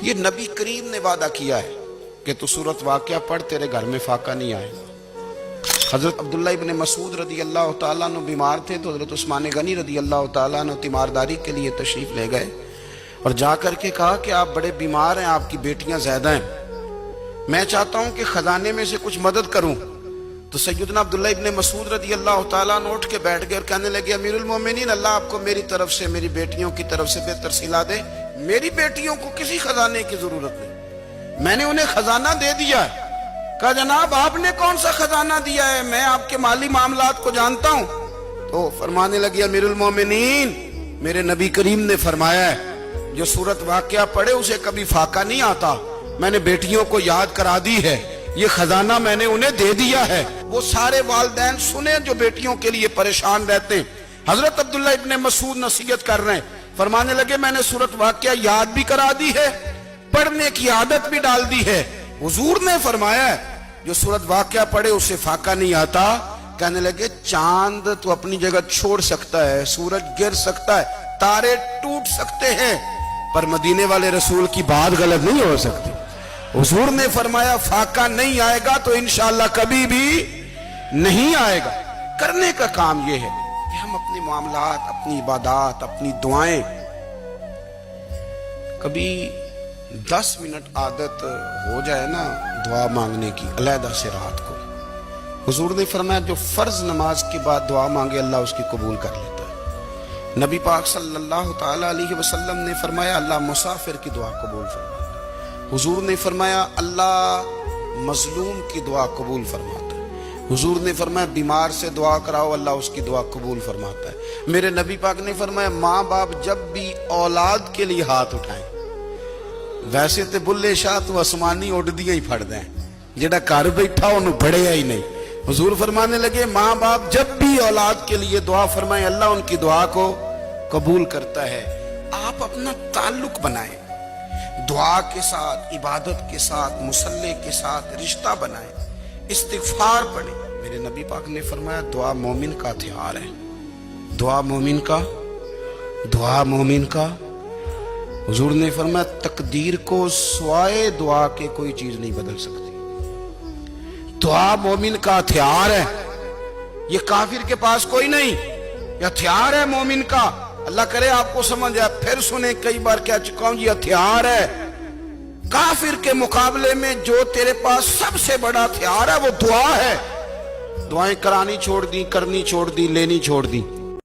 یہ نبی کریم نے وعدہ کیا ہے کہ تو سورت واقعہ پڑھ تیرے گھر میں فاقہ نہیں آئے گا۔ حضرت عبداللہ ابن مسعود رضی اللہ تعالیٰ عنہ بیمار تھے تو حضرت عثمان غنی رضی اللہ تعالیٰ عنہ تیمارداری کے لیے تشریف لے گئے اور جا کر کے کہا کہ آپ بڑے بیمار ہیں، آپ کی بیٹیاں زیادہ ہیں، میں چاہتا ہوں کہ خزانے میں سے کچھ مدد کروں۔ تو سیدنا عبداللہ ابن مسعود رضی اللہ تعالیٰ عنہ اٹھ کے بیٹھ گئے اور کہنے لگے امیر المومنین، اللہ آپ کو میری طرف سے میری بیٹیوں کی طرف سے بہتر صلہ دے، میری بیٹیوں کو کسی خزانے کی ضرورت نہیں، میں نے انہیں خزانہ دے دیا ہے۔ کہا جناب آپ نے کون سا خزانہ دیا ہے، میں آپ کے مالی معاملات کو جانتا ہوں۔ تو فرمانے لگے امیر المومنین، میرے نبی کریم نے فرمایا ہے جو سورت واقعہ پڑھے اسے کبھی فاقہ نہیں آتا، میں نے بیٹیوں کو یاد کرا دی ہے، یہ خزانہ میں نے انہیں دے دیا ہے۔ وہ سارے والدین سنیں جو بیٹیوں کے لیے پریشان رہتے ہیں۔ حضرت عبداللہ ابن مسعود نصیحت کر رہے ہیں، فرمانے لگے میں نے سورت واقعہ یاد بھی کرا دی ہے، پڑھنے کی عادت بھی ڈال دی ہے۔ حضور نے فرمایا ہے جو سورت واقعہ پڑھے اسے فاقہ نہیں آتا۔ کہنے لگے چاند تو اپنی جگہ چھوڑ سکتا ہے، سورج گر سکتا ہے، تارے ٹوٹ سکتے ہیں، پر مدینے والے رسول کی بات غلط نہیں ہو سکتی۔ حضور نے فرمایا فاقہ نہیں آئے گا تو انشاءاللہ کبھی بھی نہیں آئے گا۔ کرنے کا کام یہ ہے کہ ہم اپنے معاملات، اپنی عبادات، اپنی دعائیں کبھی 10 منٹ عادت ہو جائے نا دعا مانگنے کی علیحدہ سے رات کو۔ حضور نے فرمایا جو فرض نماز کے بعد دعا مانگے اللہ اس کی قبول کر لیتا ہے۔ نبی پاک صلی اللہ تعالی علیہ وسلم نے فرمایا اللہ مسافر کی دعا قبول فرماتا ہے۔ حضور نے فرمایا اللہ مظلوم کی دعا قبول فرماتا ہے۔ حضور نے فرمایا بیمار سے دعا کراؤ اللہ اس کی دعا قبول فرماتا ہے۔ میرے نبی پاک نے فرمایا ماں باپ جب بھی اولاد کے لیے ہاتھ اٹھائیں، ویسے تے بلے شاہ تو آسمانی اڈ دیا ہی پھڑ دیں، جڑا گھر بیٹھا انہوں بڑھیا ہی نہیں۔ حضور فرمانے لگے ماں باپ جب بھی اولاد کے لیے دعا فرمائیں اللہ ان کی دعا کو قبول کرتا ہے۔ آپ اپنا تعلق بنائیں، دعا کے ساتھ، عبادت کے ساتھ، مصلی کے ساتھ رشتہ بنائیں، استغفار پڑھیں۔ میرے نبی پاک نے فرمایا دعا مومن کا ہتھیار ہے، دعا مومن کا۔ حضور نے فرمایا تقدیر کو سوائے دعا کے کوئی چیز نہیں بدل سکتی۔ دعا مومن کا ہتھیار ہے، یہ کافر کے پاس کوئی نہیں، یہ ہتھیار ہے مومن کا۔ اللہ کرے آپ کو سمجھ آئے، پھر سنیں کئی بار کہہ چکا ہوں یہ ہتھیار ہے۔ کافر کے مقابلے میں جو تیرے پاس سب سے بڑا ہتھیار ہے وہ دعا ہے۔ دعائیں کرانی چھوڑ دی، کرنی چھوڑ دی، لینی چھوڑ دی۔